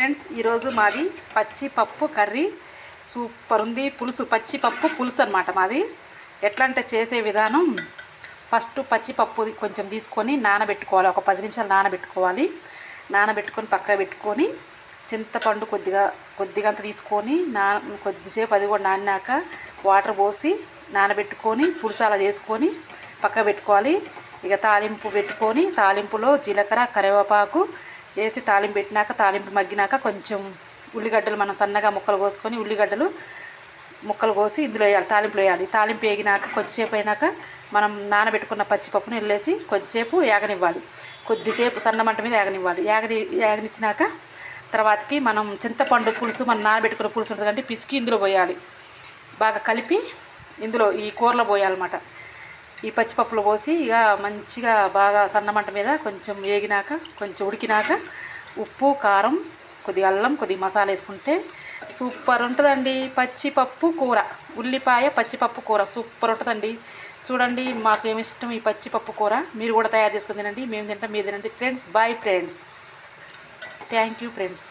Friends, ఈరోజు మాది పచ్చి పప్పు కర్రీ. సూపర్ ఉంది. పులుసు, పచ్చి పప్పు పులుసు అనమాట మాది. ఎట్లా అంటే చేసే విధానం, ఫస్ట్ పచ్చి పప్పు కొంచెం తీసుకొని నానబెట్టుకోవాలి. ఒక 10 నిమిషాలు నానబెట్టుకోవాలి. నానబెట్టుకొని పక్కన పెట్టుకొని చింతపండు కొద్దిగంత తీసుకొని కొద్దిసేపు అది కూడా నానాక వాటర్ పోసి నానబెట్టుకొని పులుసు అలా చేసుకొని పక్కన పెట్టుకోవాలి. ఇక తాలింపు పెట్టుకొని తాలింపులో జీలకర్ర కరివేపాకు వేసి తాలింపు పెట్టినాక, తాలింపు మగ్గినాక కొంచెం ఉల్లిగడ్డలు మనం సన్నగా ముక్కలు కోసుకొని ఉల్లిగడ్డలు ముక్కలు కోసి ఇందులో వేయాలి. తాలింపులో వేయాలి. తాలింపు వేగినాక కొద్దిసేపు అయినాక మనం నానబెట్టుకున్న పచ్చిపప్పును వెళ్ళేసి కొద్దిసేపు యాగనివ్వాలి. కొద్దిసేపు సన్న మంట మీద యాగనివ్వాలి. యాగనిచ్చినాక తర్వాతకి మనం చింతపండు పులుసు, మనం నానబెట్టుకున్న పులుసు ఉంటుంది అంటే పిసికి ఇందులో పోయాలి. బాగా కలిపి ఇందులో ఈ కూరలో పోయాలన్నమాట. ఈ పచ్చిపప్పులు పోసి ఇక మంచిగా బాగా సన్నమంట మీద కొంచెం వేగినాక, కొంచెం ఉడికినాక ఉప్పు కారం కొద్దిగా అల్లం కొద్దిగా మసాలా వేసుకుంటే సూపర్ ఉంటుందండి. పచ్చిపప్పు కూర, ఉల్లిపాయ పచ్చిపప్పు కూర సూపర్ ఉంటుందండి. చూడండి, మాకు ఏమి ఇష్టం ఈ పచ్చిపప్పు కూర. మీరు కూడా తయారు చేసుకుని తినండి. మేము తింటాం, మీరు తినండి friends. Bye friends. Thank you friends.